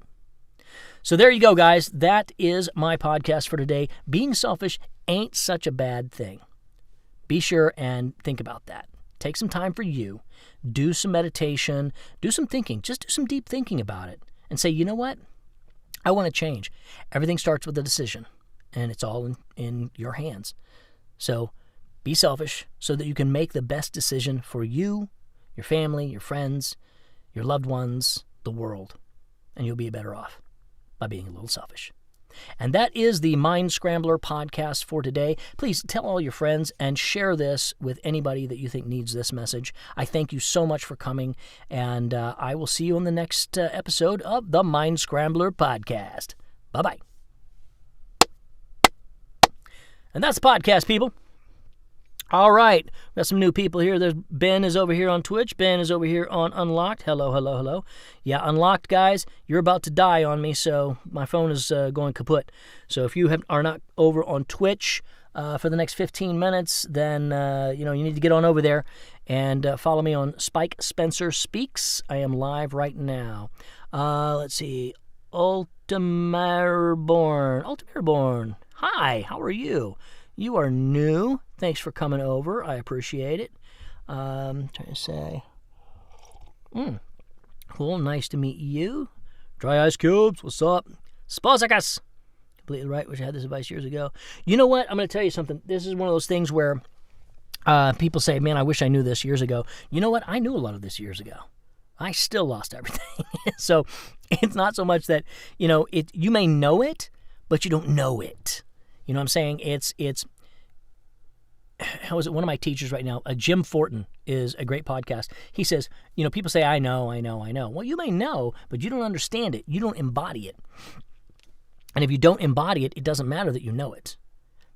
So there you go, guys. That is my podcast for today. Being selfish ain't such a bad thing. Be sure and think about that. Take some time for you. Do some meditation. Do some thinking. Just do some deep thinking about it. And say, you know what? I want to change. Everything starts with a decision. And it's all in your hands. So be selfish so that you can make the best decision for you, your family, your friends, your loved ones, the world. And you'll be better off by being a little selfish. And that is the Mind Scrambler podcast for today. Please tell all your friends and share this with anybody that you think needs this message. I thank you so much for coming, and I will see you on the next episode of the Mind Scrambler podcast. Bye-bye. And that's the podcast, people. All right, we got some new people here. There's Ben is over here on Twitch. Ben is over here on Unlocked. Hello, hello, hello. Yeah, Unlocked, guys, you're about to die on me, so my phone is going kaput. So if you are not over on Twitch for the next 15 minutes, then you need to get on over there and follow me on Spike Spencer Speaks. I am live right now. Let's see. Ultimareborn. Hi, how are you? You are new. Thanks for coming over. I appreciate it. Trying to say. Cool. Nice to meet you. Dry Ice Cubes. What's up? Sposakas. Completely right. Wish I had this advice years ago. You know what? I'm going to tell you something. This is one of those things where people say, man, I wish I knew this years ago. You know what? I knew a lot of this years ago. I still lost everything. So it's not so much that, you may know it, but you don't know it. You know what I'm saying? It's how is it? One of my teachers right now, Jim Fortin, is a great podcast. He says, people say, I know. Well, you may know, but you don't understand it. You don't embody it. And if you don't embody it, it doesn't matter that you know it.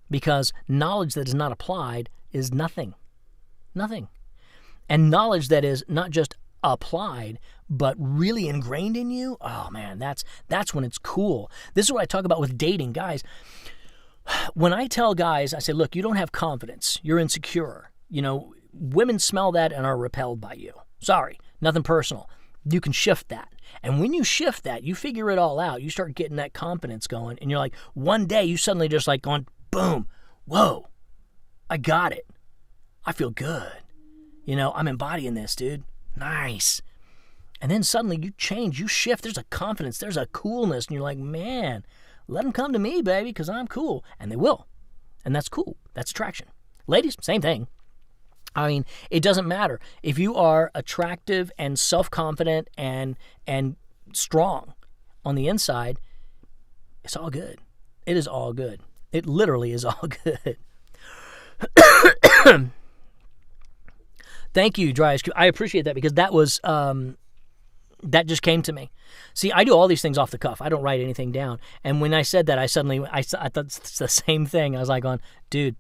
Because knowledge that is not applied is nothing. Nothing. And knowledge that is not just applied, but really ingrained in you, oh man, that's when it's cool. This is what I talk about with dating, guys. When I tell guys, I say, look, you don't have confidence. You're insecure. Women smell that and are repelled by you. Sorry, nothing personal. You can shift that. And when you shift that, you figure it all out. You start getting that confidence going. And you're like, one day you suddenly just like going, boom, whoa, I got it. I feel good. I'm embodying this, dude. Nice. And then suddenly you change, you shift. There's a confidence. There's a coolness. And you're like, man, let them come to me, baby, because I'm cool. And they will. And that's cool. That's attraction. Ladies, same thing. I mean, it doesn't matter. If you are attractive and self-confident and strong on the inside, it's all good. It is all good. It literally is all good. Thank you, Dry Ice Cube. I appreciate that because that was that just came to me. See, I do all these things off the cuff. I don't write anything down. And when I said that, I thought it's the same thing. I was like, dude,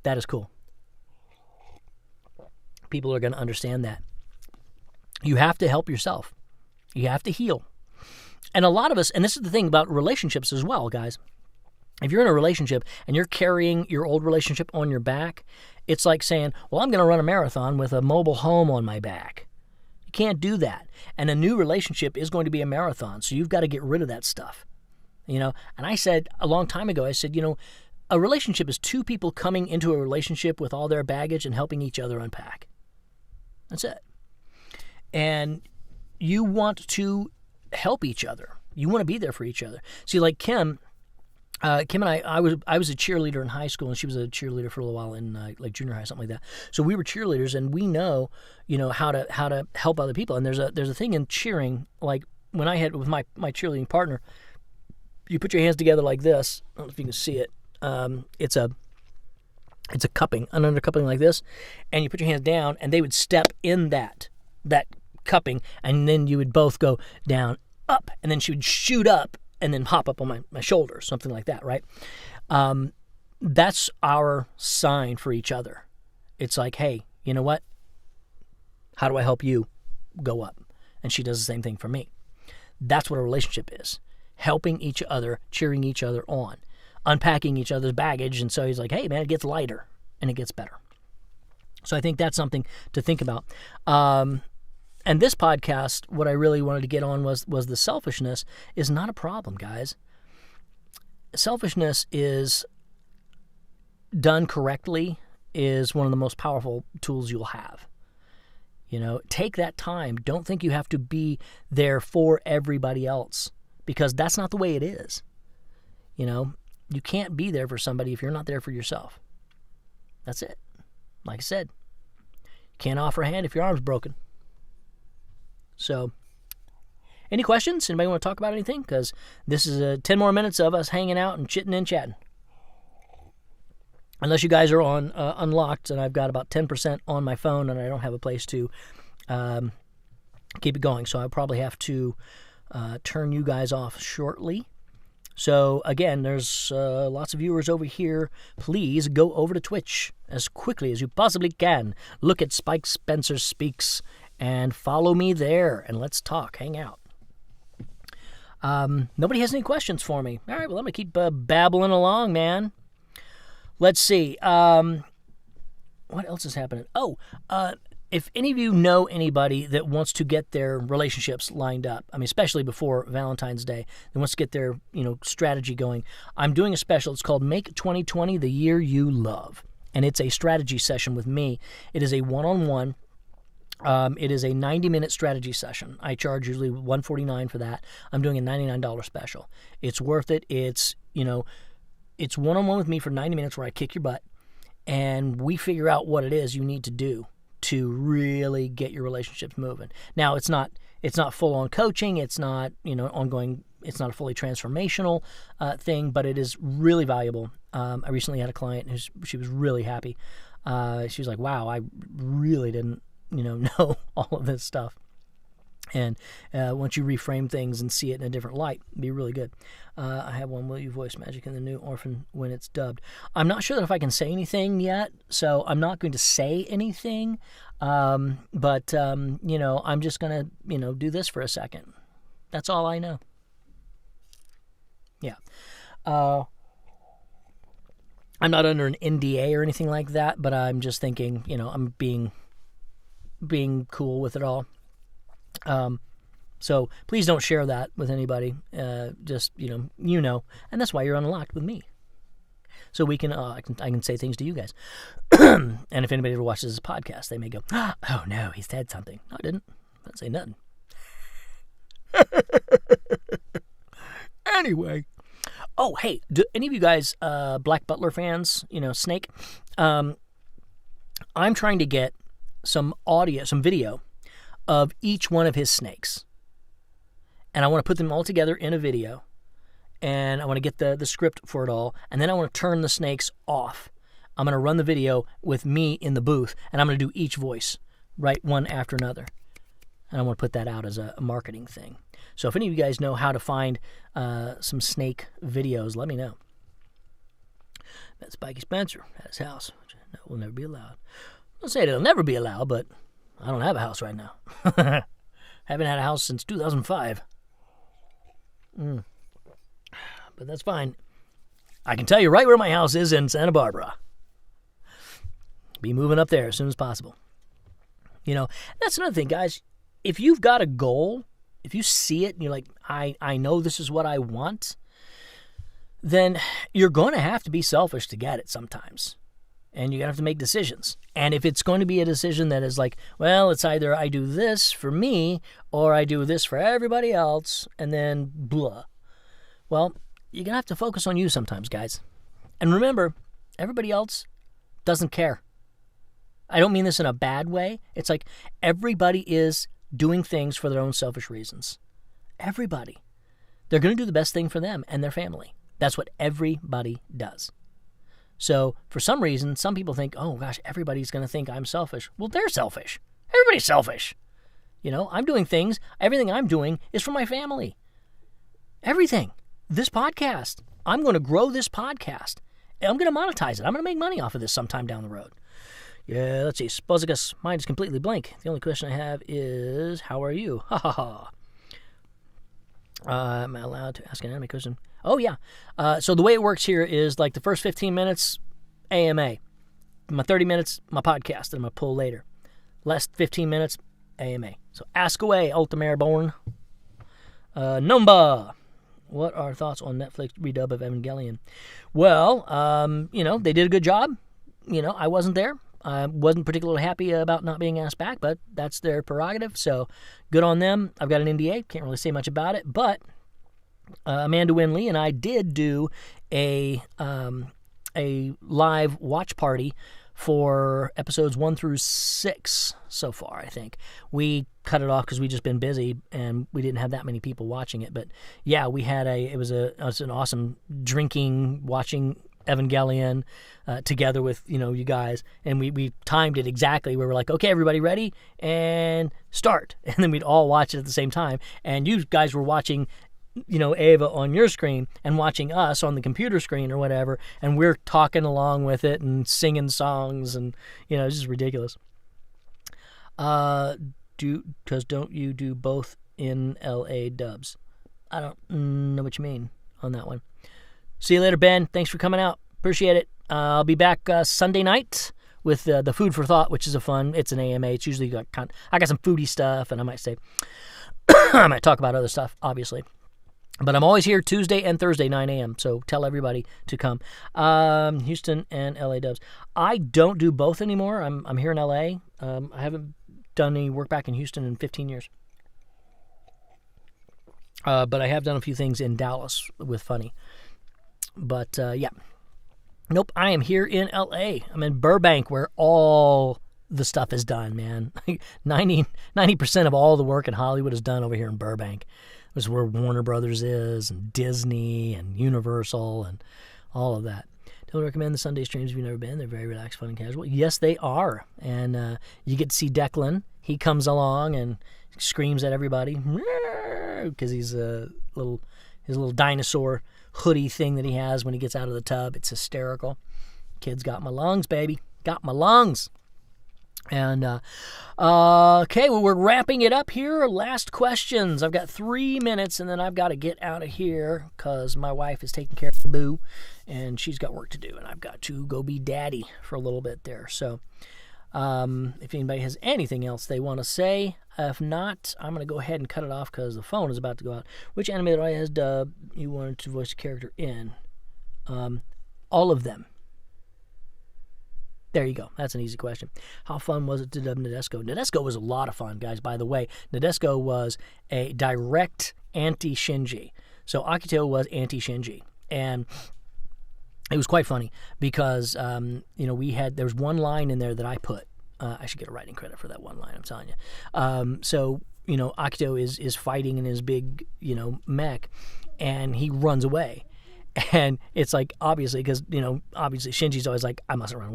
that is cool. People are going to understand that. You have to help yourself. You have to heal. And a lot of us, and this is the thing about relationships as well, guys. If you're in a relationship and you're carrying your old relationship on your back, it's like saying, well, I'm going to run a marathon with a mobile home on my back. You can't do that. And a new relationship is going to be a marathon, so you've got to get rid of that stuff. And I said a long time ago, I said, a relationship is two people coming into a relationship with all their baggage and helping each other unpack. That's it. And you want to help each other. You want to be there for each other. See, like Kim and I was a cheerleader in high school, and she was a cheerleader for a little while in like junior high, something like that. So we were cheerleaders, and we know, how to help other people. And there's a thing in cheering, like when I had with my cheerleading partner, you put your hands together like this. I don't know if you can see it. It's a cupping, an under cupping like this, and you put your hands down, and they would step in that cupping, and then you would both go down, up, and then she would shoot up, and then hop up on my shoulder, something like that, right? That's our sign for each other. It's like, hey, you know what? How do I help you go up? And she does the same thing for me. That's what a relationship is. Helping each other, cheering each other on, unpacking each other's baggage. And so he's like, hey, man, it gets lighter and it gets better. So I think that's something to think about. And this podcast, what I really wanted to get on was the selfishness is not a problem, guys. Selfishness is done correctly is one of the most powerful tools you'll have. Take that time. Don't think you have to be there for everybody else because that's not the way it is. You can't be there for somebody if you're not there for yourself. That's it. Like I said, you can't offer a hand if your arm's broken. So, any questions? Anybody want to talk about anything? Because this is 10 more minutes of us hanging out and chitting and chatting. Unless you guys are on unlocked, and I've got about 10% on my phone, and I don't have a place to keep it going. So I'll probably have to turn you guys off shortly. So, again, there's lots of viewers over here. Please go over to Twitch as quickly as you possibly can. Look at Spike Spencer Speaks and follow me there, and let's talk, hang out. Nobody has any questions for me. All right, well, I'm going to keep babbling along, man. Let's see. What else is happening? If any of you know anybody that wants to get their relationships lined up, especially before Valentine's Day, that wants to get their, strategy going, I'm doing a special. It's called Make 2020 the Year You Love, and it's a strategy session with me. It is a one-on-one. It is a 90-minute strategy session. I charge usually $149 for that. I'm doing a $99 special. It's worth it. It's one-on-one with me for 90 minutes where I kick your butt, and we figure out what it is you need to do to really get your relationships moving. Now, it's not full-on coaching. It's not, ongoing. It's not a fully transformational thing, but it is really valuable. I recently had a client she was really happy. She was like, wow, I really didn't, know all of this stuff. And once you reframe things and see it in a different light, it'd be really good. I have one, will you voice Magic in the New Orphan when it's dubbed? I'm not sure that if I can say anything yet, so I'm not going to say anything. But I'm just going to, do this for a second. That's all I know. Yeah. I'm not under an NDA or anything like that, but I'm just thinking, I'm being cool with it all. So please don't share that with anybody. Just, and that's why you're unlocked with me. So we can, I can say things to you guys. And if anybody ever watches this podcast, they may go, oh no, he said something. No, I didn't say nothing. Anyway. Oh, hey, do any of you guys, Black Butler fans, Snake? I'm trying to get some audio, some video of each one of his snakes. And I want to put them all together in a video. And I want to get the script for it all. And then I want to turn the snakes off. I'm going to run the video with me in the booth. And I'm going to do each voice, right, one after another. And I want to put that out as a marketing thing. So if any of you guys know how to find some snake videos, let me know. That's Spikey Spencer at his house, which will never be allowed. I'll say it'll never be allowed, but I don't have a house right now. Haven't had a house since 2005. But that's fine. I can tell you right where my house is in Santa Barbara. Be moving up there as soon as possible. You know, that's another thing, guys. If you've got a goal, if you see it and you're like, I know this is what I want, then you're going to have to be selfish to get it sometimes. And you're going to have to make decisions. And if it's going to be a decision that is like, well, it's either I do this for me or I do this for everybody else and then blah. Well, you're going to have to focus on you sometimes, guys. And remember, everybody else doesn't care. I don't mean this in a bad way. It's like everybody is doing things for their own selfish reasons. Everybody. They're going to do the best thing for them and their family. That's what everybody does. So for some reason, some people think, oh gosh, everybody's going to think I'm selfish. Well, they're selfish. Everybody's selfish. You know, I'm doing things. Everything I'm doing is for my family. Everything. This podcast. I'm going to grow this podcast. And I'm going to monetize it. I'm going to make money off of this sometime down the road. Yeah, let's see. Spuzzigus, mine is completely blank. The only question I have is, how are you? Ha ha ha. Am I allowed to ask an anime question? Oh, yeah. So the way it works here is like the first 15 minutes, AMA. My 30 minutes, my podcast that I'm going to pull later. Last 15 minutes, AMA. So ask away, Ultimate Born. Numba. What are thoughts on Netflix redub of Evangelion? Well, you know, they did a good job. You know, I wasn't there. I wasn't particularly happy about not being asked back, but that's their prerogative, so good on them. I've got an NDA, can't really say much about it, but Amanda Winley and I did do a live watch party for episodes 1 through 6 so far, I think. We cut it off because we've just been busy and we didn't have that many people watching it, but yeah, we had it was an awesome drinking, watching Evangelion together with, you know, you guys, and we timed it exactly. We were like, okay, everybody ready, and start. And then we'd all watch it at the same time, and you guys were watching, you know, Ava on your screen and watching us on the computer screen or whatever, and we're talking along with it and singing songs, and, you know, it's just ridiculous. Because don't you do both in LA dubs? I don't know what you mean on that one. See you later, Ben. Thanks for coming out. Appreciate it. I'll be back Sunday night with the Food for Thought, which is it's an AMA. It's usually I got some foodie stuff, and I might say I might talk about other stuff, obviously. But I'm always here Tuesday and Thursday, 9 a.m., so tell everybody to come. Houston and LA dubs. I don't do both anymore. I'm here in LA. I haven't done any work back in Houston in 15 years. But I have done a few things in Dallas with Funny. But, yeah. Nope, I am here in L.A. I'm in Burbank, where all the stuff is done, man. 90% of all the work in Hollywood is done over here in Burbank. This is where Warner Brothers is, and Disney, and Universal, and all of that. Don't recommend the Sunday streams if you've never been. They're very relaxed, fun, and casual. Yes, they are. And you get to see Declan. He comes along and screams at everybody because he's his little dinosaur hoodie thing that he has when he gets out of the tub. It's hysterical. Kid's got my lungs, baby. Got my lungs. And, okay, well, we're wrapping it up here. Last questions. I've got 3 minutes, and then I've got to get out of here because my wife is taking care of the boo, and she's got work to do, and I've got to go be daddy for a little bit there. So, if anybody has anything else they want to say, if not, I'm going to go ahead and cut it off because the phone is about to go out. Which animated audio has dub you wanted to voice a character in? All of them. There you go. That's an easy question. How fun was it to dub Nadesco? Nadesco was a lot of fun, guys, by the way. Nadesco was a direct anti-Shinji. So Akito was anti-Shinji. And it was quite funny because, there's one line in there that I put. I should get a writing credit for that one line, I'm telling you. So, Akito is fighting in his big, mech, and he runs away. And it's like, obviously, because, obviously Shinji's always like, I mustn't run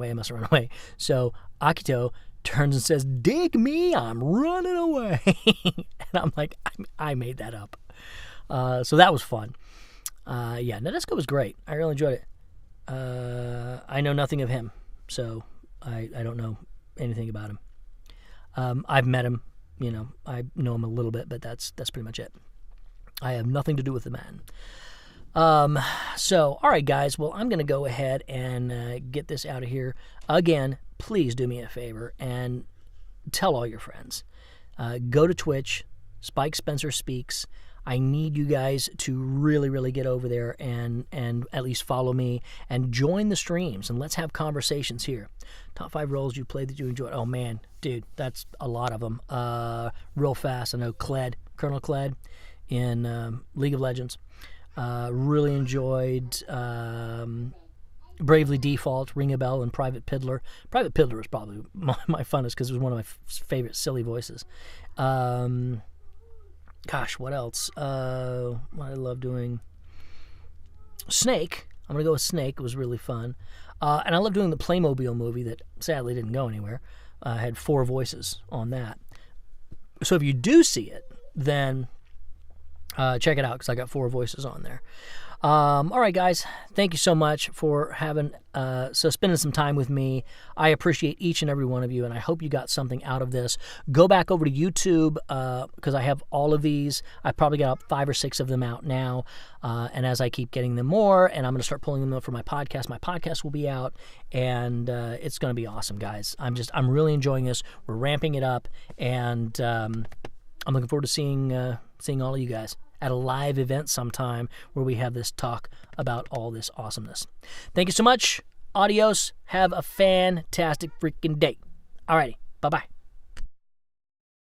away. So Akito turns and says, dig me, I'm running away. And I'm like, I made that up. So that was fun. Nadesco was great. I really enjoyed it. I know nothing of him, so I don't know anything about him. I've met him, I know him a little bit, but that's pretty much it. I have nothing to do with the man. So, all right, guys. Well, I'm going to go ahead and get this out of here. Again, please do me a favor and tell all your friends. Go to Twitch, Spike Spencer Speaks. I need you guys to really, really get over there and at least follow me and join the streams, and let's have conversations here. Top 5 roles you played that you enjoyed. Oh, man, dude, that's a lot of them. Real fast, I know Colonel Kled in League of Legends. Really enjoyed Bravely Default, Ring a Bell, and Private Piddler. Private Piddler was probably my funnest because it was one of my favorite silly voices. Gosh, what else? What I love doing. Snake. I'm going to go with Snake. It was really fun. And I love doing the Playmobil movie that sadly didn't go anywhere. I had 4 voices on that. So if you do see it, then check it out because I got 4 voices on there. All right, guys. Thank you so much for spending some time with me. I appreciate each and every one of you, and I hope you got something out of this. Go back over to YouTube because I have all of these. I've probably got 5 or 6 of them out now, and as I keep getting them more, and I'm going to start pulling them up for my podcast will be out, and it's going to be awesome, guys. I'm really enjoying this. We're ramping it up, and I'm looking forward to seeing all of you guys at a live event sometime where we have this talk about all this awesomeness. Thank you so much. Adios. Have a fantastic freaking day. Alrighty. Bye-bye.